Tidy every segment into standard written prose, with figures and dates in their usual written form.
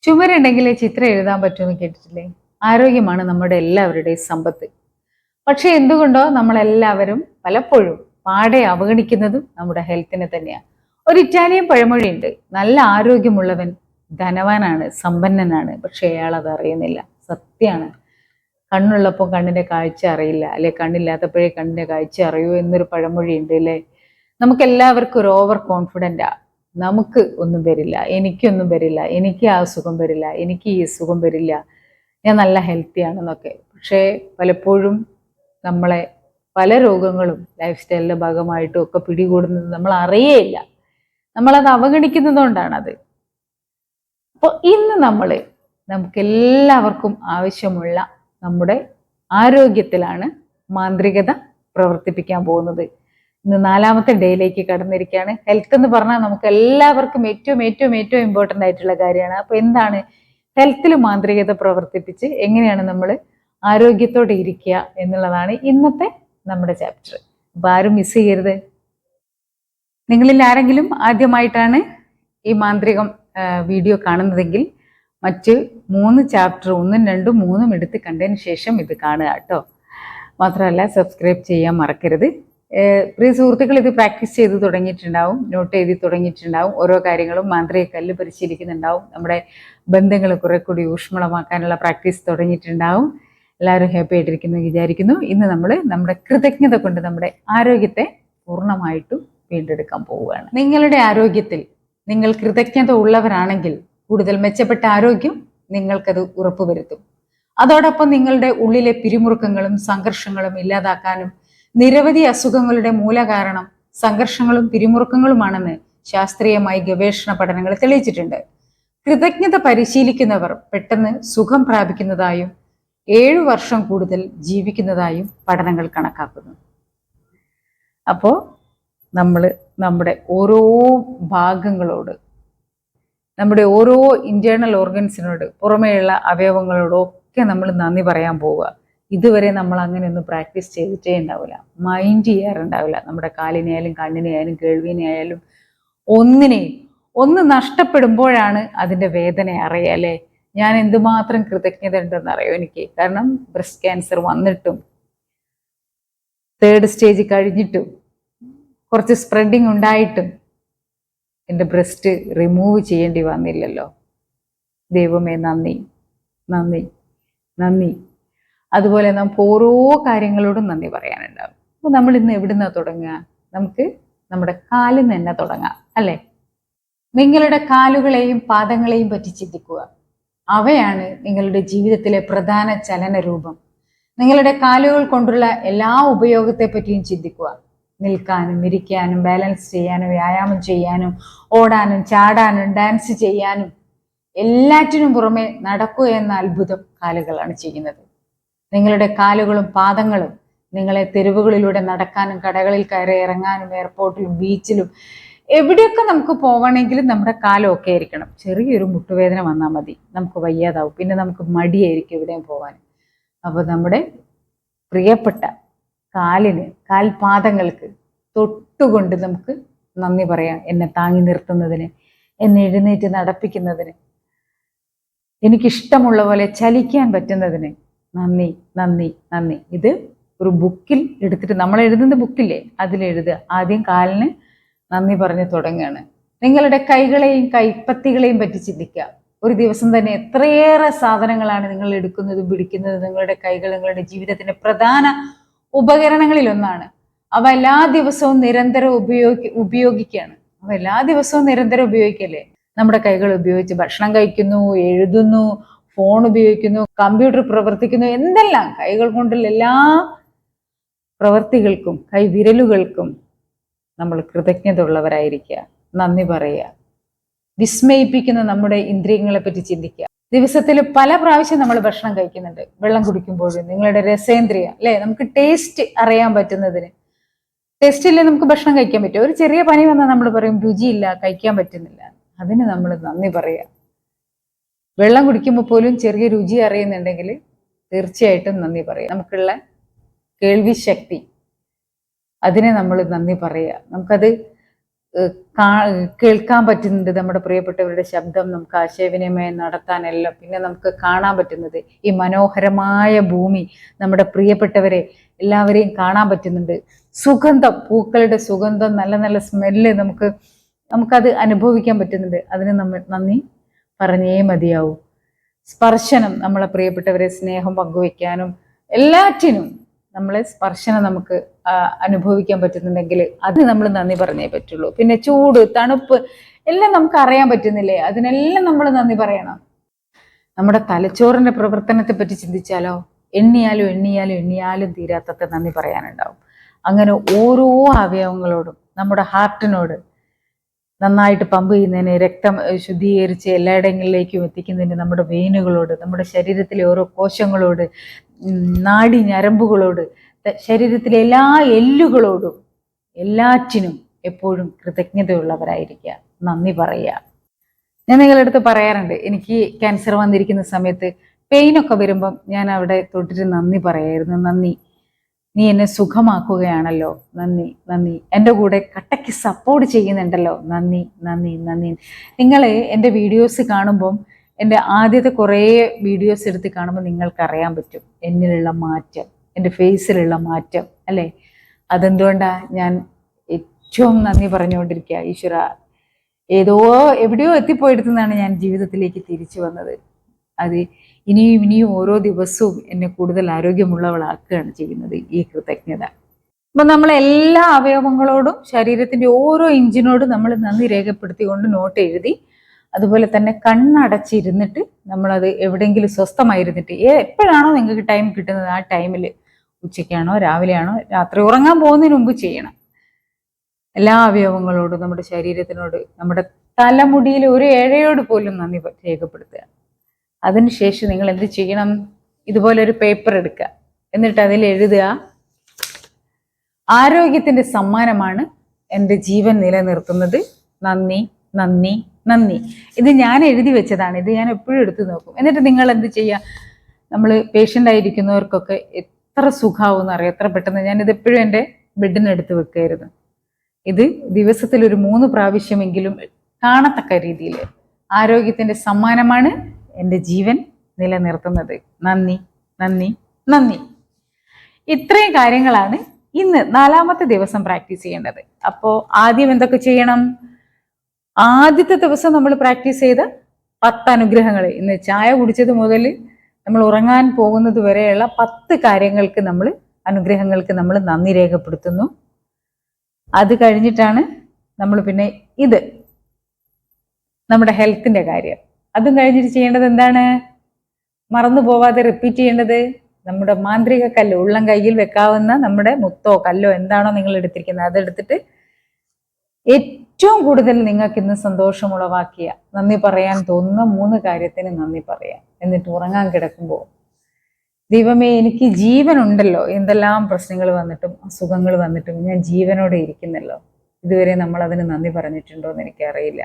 ചുമരുണ്ടെങ്കിലേ ചിത്രം എഴുതാൻ പറ്റുമെന്ന് കേട്ടിട്ടില്ലേ? ആരോഗ്യമാണ് നമ്മുടെ എല്ലാവരുടെയും സമ്പത്ത്. പക്ഷെ എന്തുകൊണ്ടോ നമ്മളെല്ലാവരും പലപ്പോഴും പാടെ അവഗണിക്കുന്നതും നമ്മുടെ ഹെൽത്തിനെ തന്നെയാണ്. ഒരു ഇറ്റാലിയൻ പഴമൊഴിയുണ്ട്, നല്ല ആരോഗ്യമുള്ളവൻ ധനവാനാണ്, സമ്പന്നനാണ്, പക്ഷെ അയാൾ അത് അറിയുന്നില്ല. സത്യമാണ്. കണ്ണുള്ളപ്പോൾ കണ്ണിന്റെ കാഴ്ച അറിയില്ല, അല്ലെ കണ്ണില്ലാത്തപ്പോഴേ കണ്ണിന്റെ കാഴ്ച അറിയൂ എന്നൊരു പഴമൊഴിയുണ്ട് അല്ലേ. നമുക്ക് എല്ലാവർക്കും ഒരു ഓവർ കോൺഫിഡൻറ്റാ. നമുക്ക് ഒന്നും വരില്ല, എനിക്കൊന്നും വരില്ല, എനിക്ക് ആ സുഖം വരില്ല, എനിക്ക് ഈ സുഖം വരില്ല, ഞാൻ നല്ല ഹെൽത്തി ആണെന്നൊക്കെ. പക്ഷേ പലപ്പോഴും നമ്മളെ പല രോഗങ്ങളും ലൈഫ് സ്റ്റൈലിൻ്റെ ഭാഗമായിട്ടും ഒക്കെ പിടികൂടുന്നത് നമ്മൾ അറിയേയില്ല. നമ്മളത് അവഗണിക്കുന്നതുകൊണ്ടാണത്. അപ്പോൾ ഇന്ന് നമുക്കെല്ലാവർക്കും ആവശ്യമുള്ള നമ്മുടെ ആരോഗ്യത്തിലാണ് മാന്ത്രികത പ്രവർത്തിപ്പിക്കാൻ പോകുന്നത്. ഇന്ന് 4ാമത്തെ ഡേയിലേക്ക് കടന്നിരിക്കുകയാണ്. ഹെൽത്ത് എന്ന് പറഞ്ഞാൽ നമുക്ക് എല്ലാവർക്കും ഏറ്റവും ഏറ്റവും ഏറ്റവും ഇമ്പോർട്ടൻ്റ് ആയിട്ടുള്ള കാര്യമാണ്. അപ്പോൾ എന്താണ് ഹെൽത്തിൽ മാന്ത്രികത പ്രവർത്തിപ്പിച്ച് എങ്ങനെയാണ് നമ്മൾ ആരോഗ്യത്തോടെ ഇരിക്കുക എന്നുള്ളതാണ് ഇന്നത്തെ നമ്മുടെ ചാപ്റ്റർ. അപ്പോൾ ആരും മിസ് ചെയ്യരുത്. നിങ്ങളിൽ ആരെങ്കിലും ആദ്യമായിട്ടാണ് ഈ മാന്ത്രികം വീഡിയോ കാണുന്നതെങ്കിൽ മറ്റ് 3 ചാപ്റ്റർ 1ഉം 2ഉം 3ഉം എടുത്ത് കണ്ടതിന് ശേഷം ഇത് കാണുക കേട്ടോ. മാത്രമല്ല സബ്സ്ക്രൈബ് ചെയ്യാൻ മറക്കരുത്. പ്രിയ സുഹൃത്തുക്കൾ, ഇത് പ്രാക്ടീസ് ചെയ്ത് തുടങ്ങിയിട്ടുണ്ടാവും, നോട്ട് എഴുതി തുടങ്ങിയിട്ടുണ്ടാവും, ഓരോ കാര്യങ്ങളും മാന്ത്രിക കല്ല് പരിശീലിക്കുന്നുണ്ടാവും, നമ്മുടെ ബന്ധങ്ങൾ കുറെ കൂടി ഊഷ്മളമാക്കാനുള്ള പ്രാക്ടീസ് തുടങ്ങിയിട്ടുണ്ടാവും. എല്ലാവരും ഹാപ്പി ആയിട്ടിരിക്കുന്നു വിചാരിക്കുന്നു. ഇന്ന് നമ്മൾ നമ്മുടെ കൃതജ്ഞത കൊണ്ട് നമ്മുടെ ആരോഗ്യത്തെ പൂർണ്ണമായിട്ടും വീണ്ടെടുക്കാൻ പോവുകയാണ്. നിങ്ങളുടെ ആരോഗ്യത്തിൽ നിങ്ങൾ കൃതജ്ഞത ഉള്ളവരാണെങ്കിൽ കൂടുതൽ മെച്ചപ്പെട്ട ആരോഗ്യം നിങ്ങൾക്കത് ഉറപ്പുവരുത്തും. അതോടൊപ്പം നിങ്ങളുടെ ഉള്ളിലെ പിരിമുറുക്കങ്ങളും സംഘർഷങ്ങളും ഇല്ലാതാക്കാനും നിരവധി അസുഖങ്ങളുടെ മൂലകാരണം സംഘർഷങ്ങളും പിരിമുറുക്കങ്ങളുമാണെന്ന് ശാസ്ത്രീയമായി ഗവേഷണ പഠനങ്ങൾ തെളിയിച്ചിട്ടുണ്ട്. കൃതജ്ഞത പരിശീലിക്കുന്നവർ പെട്ടെന്ന് സുഖം പ്രാപിക്കുന്നതായും 7 വർഷം കൂടുതൽ ജീവിക്കുന്നതായും പഠനങ്ങൾ കണക്കാക്കുന്നു. അപ്പോൾ നമ്മൾ നമ്മുടെ ഓരോ ഭാഗങ്ങളോട്, നമ്മുടെ ഓരോ ഇന്റേണൽ ഓർഗൻസിനോട്, പുറമേയുള്ള അവയവങ്ങളോടൊക്കെ നമ്മൾ നന്ദി പറയാൻ പോവുക. ഇതുവരെ നമ്മൾ അങ്ങനെയൊന്നും പ്രാക്ടീസ് ചെയ്തിട്ടേ ഉണ്ടാവില്ല, മൈൻഡ് ചെയ്യാറുണ്ടാവില്ല. നമ്മുടെ കാലിനെയായാലും കണ്ണിനെയായാലും കേൾവിനെയായാലും ഒന്ന് നഷ്ടപ്പെടുമ്പോഴാണ് അതിൻ്റെ വേദന അറിയുക അല്ലേ. ഞാൻ എന്തുമാത്രം കൃതജ്ഞത ഉണ്ടെന്ന് അറിയോ എനിക്ക്. കാരണം ബ്രസ്റ്റ് ക്യാൻസർ വന്നിട്ടും 3rd സ്റ്റേജ് കഴിഞ്ഞിട്ടും കുറച്ച് സ്പ്രെഡിങ് ഉണ്ടായിട്ടും എൻ്റെ ബ്രസ്റ്റ് റിമൂവ് ചെയ്യേണ്ടി വന്നില്ലല്ലോ. ദൈവമേ നന്ദി, നന്ദി, നന്ദി. അതുപോലെ നമുക്ക് ഓരോ കാര്യങ്ങളോടും നന്ദി പറയാനുണ്ടാവും. അപ്പോൾ നമ്മൾ ഇന്ന് എവിടുന്നാ തുടങ്ങുക? നമുക്ക് നമ്മുടെ കാലിൽ നിന്ന് തന്നെ തുടങ്ങാം അല്ലേ. നിങ്ങളുടെ കാലുകളെയും പാദങ്ങളെയും പറ്റി ചിന്തിക്കുക. അവയാണ് നിങ്ങളുടെ ജീവിതത്തിലെ പ്രധാന ചലന രൂപം. നിങ്ങളുടെ കാലുകൾ കൊണ്ടുള്ള എല്ലാ ഉപയോഗത്തെ പറ്റിയും ചിന്തിക്കുക. നിൽക്കാനും ഇരിക്കാനും ബാലൻസ് ചെയ്യാനും വ്യായാമം ചെയ്യാനും ഓടാനും ചാടാനും ഡാൻസ് ചെയ്യാനും എല്ലാറ്റിനും പുറമെ നടക്കുക എന്ന അത്ഭുതം കാലുകളാണ് ചെയ്യുന്നത്. നിങ്ങളുടെ കാലുകളും പാദങ്ങളും നിങ്ങളെ തെരുവുകളിലൂടെ നടക്കാനും കടകളിൽ കയറി ഇറങ്ങാനും എയർപോർട്ടിലും ബീച്ചിലും എവിടെയൊക്കെ നമുക്ക് പോകണമെങ്കിലും നമ്മുടെ കാലമൊക്കെ ആയിരിക്കണം. ചെറിയൊരു മുട്ടുവേദന വന്നാൽ മതി, നമുക്ക് വയ്യാതാവും, പിന്നെ നമുക്ക് മടിയായിരിക്കും എവിടെയും പോകാൻ. അപ്പോൾ നമ്മുടെ പ്രിയപ്പെട്ട കാൽപാദങ്ങൾക്ക് തൊട്ടുകൊണ്ട് നമുക്ക് നന്ദി പറയാം. എന്നെ താങ്ങി നിർത്തുന്നതിന്, എന്നെ എഴുന്നേറ്റ് നടപ്പിക്കുന്നതിന്, എനിക്കിഷ്ടമുള്ള പോലെ ചലിക്കാൻ പറ്റുന്നതിന് നന്ദി, നന്ദി, നന്ദി. ഇത് ഒരു ബുക്കിൽ എടുത്തിട്ട്, നമ്മൾ എഴുതുന്ന ബുക്കില്ലേ, അതിലെഴുതുക. ആദ്യം കാലിന് നന്ദി പറഞ്ഞ് തുടങ്ങുകയാണ്. നിങ്ങളുടെ കൈകളെയും കൈപ്പത്തികളെയും പറ്റി ചിന്തിക്കുക. ഒരു ദിവസം തന്നെ എത്രയേറെ സാധനങ്ങളാണ് നിങ്ങൾ എടുക്കുന്നതും പിടിക്കുന്നതും. നിങ്ങളുടെ കൈകൾ നിങ്ങളുടെ ജീവിതത്തിന്റെ പ്രധാന ഉപകരണങ്ങളിൽ ഒന്നാണ്. അവ എല്ലാ ദിവസവും നിരന്തരം ഉപയോഗിക്കുകയാണ്. അവ എല്ലാ ദിവസവും നിരന്തരം ഉപയോഗിക്കല്ലേ. നമ്മുടെ കൈകൾ ഉപയോഗിച്ച് ഭക്ഷണം കഴിക്കുന്നു, എഴുതുന്നു, ഫോൺ ഉപയോഗിക്കുന്നു, കമ്പ്യൂട്ടർ പ്രവർത്തിക്കുന്നു, എന്തെല്ലാം കൈകൾ കൊണ്ടുള്ള എല്ലാ പ്രവർത്തികൾക്കും കൈവിരലുകൾക്കും നമ്മൾ കൃതജ്ഞത ഉള്ളവരായിരിക്കുക, നന്ദി പറയുക. വിസ്മയിപ്പിക്കുന്ന നമ്മുടെ ഇന്ദ്രിയങ്ങളെ പറ്റി ചിന്തിക്കുക. ദിവസത്തിൽ പല പ്രാവശ്യം നമ്മൾ ഭക്ഷണം കഴിക്കുന്നുണ്ട്. വെള്ളം കുടിക്കുമ്പോഴും നിങ്ങളുടെ രസേന്ദ്രിയ അല്ലെ, നമുക്ക് ടേസ്റ്റ് അറിയാൻ പറ്റുന്നതിന്. ടേസ്റ്റ് ഇല്ലേ നമുക്ക് ഭക്ഷണം കഴിക്കാൻ പറ്റും. ഒരു ചെറിയ പനി വന്നാൽ നമ്മൾ പറയും രുചിയില്ല, കഴിക്കാൻ പറ്റുന്നില്ല. അതിന് നമ്മൾ നന്ദി പറയുക. വെള്ളം കുടിക്കുമ്പോൾ പോലും ചെറിയ രുചി അറിയുന്നുണ്ടെങ്കിൽ തീർച്ചയായിട്ടും നന്ദി പറയുക. നമുക്കുള്ള കേൾവി ശക്തി, അതിനെ നമ്മൾ നന്ദി പറയുക. നമുക്കത് കേൾക്കാൻ പറ്റുന്നുണ്ട്. നമ്മുടെ പ്രിയപ്പെട്ടവരുടെ ശബ്ദം നമുക്ക് ആശയവിനിമയം നടത്താനെല്ലാം. പിന്നെ നമുക്ക് കാണാൻ പറ്റുന്നത് ഈ മനോഹരമായ ഭൂമി, നമ്മുടെ പ്രിയപ്പെട്ടവരെ എല്ലാവരെയും കാണാൻ പറ്റുന്നുണ്ട്. സുഗന്ധം, പൂക്കളുടെ സുഗന്ധം, നല്ല നല്ല സ്മെല്ല് നമുക്കത് അനുഭവിക്കാൻ പറ്റുന്നുണ്ട്. അതിന് നമ്മൾ നന്ദി പറഞ്ഞേ മതിയാവൂ. സ്പർശനം, നമ്മളെ പ്രിയപ്പെട്ടവരെ സ്നേഹം പങ്കുവെക്കാനും എല്ലാറ്റിനും നമ്മളെ സ്പർശനം നമുക്ക് അനുഭവിക്കാൻ പറ്റുന്നുണ്ടെങ്കിൽ അത് നമ്മൾ നന്ദി പറഞ്ഞേ പറ്റുള്ളൂ. പിന്നെ ചൂട്, തണുപ്പ് എല്ലാം നമുക്ക് അറിയാൻ പറ്റുന്നില്ലേ, അതിനെല്ലാം നമ്മൾ നന്ദി പറയണം. നമ്മുടെ തലച്ചോറിന്റെ പ്രവർത്തനത്തെ പറ്റി ചിന്തിച്ചാലോ, എണ്ണിയാലും തീരാത്തത്തെ നന്ദി പറയാനുണ്ടാവും. അങ്ങനെ ഓരോ അവയവങ്ങളോടും, നമ്മുടെ ഹാർട്ടിനോട് നന്നായിട്ട് പമ്പ് ചെയ്യുന്നതിന്, രക്തം ശുദ്ധീകരിച്ച് എല്ലായിടങ്ങളിലേക്കും എത്തിക്കുന്നതിന് നമ്മുടെ വെയിനുകളോട്, നമ്മുടെ ശരീരത്തിലെ ഓരോ കോശങ്ങളോട്, നാഡി ഞരമ്പുകളോട്, ശരീരത്തിലെ എല്ലാ എല്ലുകളോടും എല്ലാറ്റിനും എപ്പോഴും കൃതജ്ഞതയുള്ളവരായിരിക്കുക, നന്ദി പറയുക. ഞാൻ നിങ്ങളുടെ അടുത്ത് പറയാറുണ്ട്, എനിക്ക് ക്യാൻസർ വന്നിരിക്കുന്ന സമയത്ത് പെയിനൊക്കെ വരുമ്പം ഞാൻ അവിടെ തൊട്ടിട്ട് നന്ദി പറയായിരുന്നു. നന്ദി, നീ എന്നെ സുഖമാക്കുകയാണല്ലോ, നന്ദി നന്ദി. എൻ്റെ കൂടെ കട്ടയ്ക്ക് സപ്പോർട്ട് ചെയ്യുന്നുണ്ടല്ലോ, നന്ദി നന്ദി നന്ദി. നിങ്ങൾ എൻ്റെ വീഡിയോസ് കാണുമ്പം, എൻ്റെ ആദ്യത്തെ കുറേ വീഡിയോസ് എടുത്ത് കാണുമ്പോൾ നിങ്ങൾക്കറിയാൻ പറ്റും എന്നിലുള്ള മാറ്റം, എൻ്റെ ഫേസിലുള്ള മാറ്റം അല്ലേ. അതെന്തുകൊണ്ടാണ് ഞാൻ ഏറ്റവും നന്ദി പറഞ്ഞുകൊണ്ടിരിക്കുക. ഈശ്വര, എവിടെയോ എത്തിപ്പോയെടുത്തുനിന്നാണ് ഞാൻ ജീവിതത്തിലേക്ക് തിരിച്ചു വന്നത്. അത് ഇനിയും ഓരോ ദിവസവും എന്നെ കൂടുതൽ ആരോഗ്യമുള്ളവളാക്കുകയാണ് ചെയ്യുന്നത് ഈ കൃതജ്ഞത. അപ്പം നമ്മളെല്ലാ അവയവങ്ങളോടും, ശരീരത്തിൻ്റെ ഓരോ ഇഞ്ചിനോടും നമ്മൾ നന്ദി രേഖപ്പെടുത്തിക്കൊണ്ട് നോട്ട് എഴുതി, അതുപോലെ തന്നെ കണ്ണടച്ചിരുന്നിട്ട് നമ്മളത് എവിടെയെങ്കിലും സ്വസ്ഥമായിരുന്നിട്ട്, എപ്പോഴാണോ നിങ്ങൾക്ക് ടൈം കിട്ടുന്നത് ആ ടൈമിൽ, ഉച്ചയ്ക്കാണോ രാവിലെയാണോ രാത്രി ഉറങ്ങാൻ പോകുന്നതിന് മുമ്പ് ചെയ്യണം. എല്ലാ അവയവങ്ങളോടും, നമ്മുടെ ശരീരത്തിനോട്, നമ്മുടെ തലമുടിയിൽ ഒരു ഇഴയോട് പോലും നന്ദി രേഖപ്പെടുത്തുക. അതിനുശേഷം നിങ്ങൾ എന്ത് ചെയ്യണം, ഇതുപോലെ ഒരു പേപ്പർ എടുക്കുക, എന്നിട്ട് അതിൽ എഴുതുക, ആരോഗ്യത്തിന്റെ സമ്മാനമാണ് എൻ്റെ ജീവൻ നിലനിർത്തുന്നത്, നന്ദി നന്ദി നന്ദി. ഇത് ഞാൻ എഴുതി വെച്ചതാണ്, ഇത് ഞാൻ എപ്പോഴും എടുത്തു നോക്കും. എന്നിട്ട് നിങ്ങൾ എന്ത് ചെയ്യുക, നമ്മൾ പേഷ്യൻ്റ് ആയിരിക്കുന്നവർക്കൊക്കെ എത്ര സുഖമാവും അറിയാം, എത്ര പെട്ടെന്ന്. ഞാനിത് എപ്പോഴും എൻ്റെ ബെഡിനെടുത്ത് വെക്കായിരുന്നു. ഇത് ദിവസത്തിൽ ഒരു 3 പ്രാവശ്യമെങ്കിലും കാണത്തക്ക രീതിയിൽ, ആരോഗ്യത്തിന്റെ സമ്മാനമാണ് എൻ്റെ ജീവൻ നിലനിർത്തുന്നത്, നന്ദി നന്ദി നന്ദി. ഇത്രയും കാര്യങ്ങളാണ് ഇന്ന് 4ാമത്തെ ദിവസം പ്രാക്ടീസ് ചെയ്യേണ്ടത്. അപ്പോൾ ആദ്യം എന്തൊക്കെ ചെയ്യണം? ആദ്യത്തെ ദിവസം നമ്മൾ പ്രാക്ടീസ് ചെയ്ത 10 അനുഗ്രഹങ്ങൾ, ഇന്ന് ചായ കുടിച്ചത് മുതൽ നമ്മൾ ഉറങ്ങാൻ പോകുന്നത് വരെയുള്ള 10 കാര്യങ്ങൾക്ക് അനുഗ്രഹങ്ങൾക്ക് നമ്മൾ നന്ദി രേഖപ്പെടുത്തുന്നു. അത് കഴിഞ്ഞിട്ടാണ് നമ്മൾ പിന്നെ ഇത് നമ്മുടെ ഹെൽത്തിന്റെ കാര്യം, അതും കഴിഞ്ഞിട്ട് ചെയ്യേണ്ടത് എന്താണ്? മറന്നു പോവാതെ റിപ്പീറ്റ് ചെയ്യേണ്ടത് നമ്മുടെ മാന്ത്രിക കല്ല്, ഉള്ളം കയ്യിൽ വെക്കാവുന്ന നമ്മുടെ മുത്തോ കല്ലോ എന്താണോ നിങ്ങൾ എടുത്തിരിക്കുന്നത്, അതെടുത്തിട്ട് ഏറ്റവും കൂടുതൽ നിങ്ങൾക്ക് ഇന്ന് സന്തോഷമുളവാക്കിയ, നന്ദി പറയാൻ തോന്നുന്ന 3 കാര്യത്തിന് നന്ദി പറയാം. എന്നിട്ട് ഉറങ്ങാൻ കിടക്കുമ്പോൾ, ദൈവമേ എനിക്ക് ജീവനുണ്ടല്ലോ, എന്തെല്ലാം പ്രശ്നങ്ങൾ വന്നിട്ടും അസുഖങ്ങൾ വന്നിട്ടും ഞാൻ ജീവനോടെ ഇരിക്കുന്നല്ലോ. ഇതുവരെ നമ്മൾ അതിന് നന്ദി പറഞ്ഞിട്ടുണ്ടോ എന്ന് എനിക്കറിയില്ല.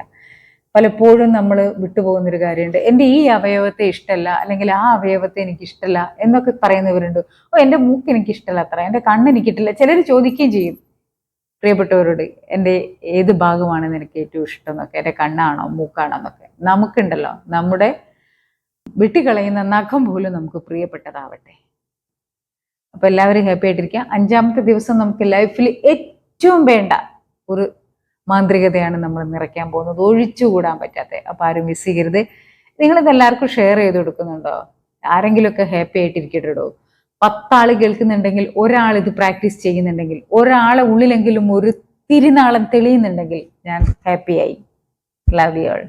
പലപ്പോഴും നമ്മൾ വിട്ടുപോകുന്നൊരു കാര്യമുണ്ട്, എൻ്റെ ഈ അവയവത്തെ ഇഷ്ടമല്ല, അല്ലെങ്കിൽ ആ അവയവത്തെ എനിക്ക് ഇഷ്ടമല്ല എന്നൊക്കെ പറയുന്നവരുണ്ട്. എൻ്റെ മൂക്ക് എനിക്ക് ഇഷ്ടമല്ല അത്ര, എൻ്റെ കണ്ണ് എനിക്കിട്ടില്ല. ചിലർ ചോദിക്കുകയും ചെയ്യും പ്രിയപ്പെട്ടവരോട്, എൻ്റെ ഏത് ഭാഗമാണ് നിനക്ക് ഏറ്റവും ഇഷ്ടം എന്നൊക്കെ, എൻ്റെ കണ്ണാണോ മൂക്കാണോ എന്നൊക്കെ. നമുക്കുണ്ടല്ലോ, നമ്മുടെ വെട്ടിക്കളയുന്ന നഖം പോലും നമുക്ക് പ്രിയപ്പെട്ടതാവട്ടെ. അപ്പൊ എല്ലാവരും ഹാപ്പി ആയിട്ടിരിക്കുക. 5ാമത്തെ ദിവസം നമുക്ക് ലൈഫിൽ ഏറ്റവും വേണ്ട ഒരു മാന്ത്രികതയാണ് നമ്മൾ നിറയ്ക്കാൻ പോകുന്നത്, ഒഴിച്ചുകൂടാൻ പറ്റാത്ത. അപ്പൊ ആരും മിസ് ചെയ്യരുത്. നിങ്ങളിത് എല്ലാവർക്കും ഷെയർ ചെയ്ത് കൊടുക്കുന്നുണ്ടോ? ആരെങ്കിലുമൊക്കെ ഹാപ്പി ആയിട്ടിരിക്കട്ടോ. 10 ആൾ കേൾക്കുന്നുണ്ടെങ്കിൽ, ഒരാൾ ഇത് പ്രാക്ടീസ് ചെയ്യുന്നുണ്ടെങ്കിൽ, ഒരാളെ ഉള്ളിലെങ്കിലും ഒരു തിരിനാളം തെളിയുന്നുണ്ടെങ്കിൽ ഞാൻ ഹാപ്പിയായി. Love you all.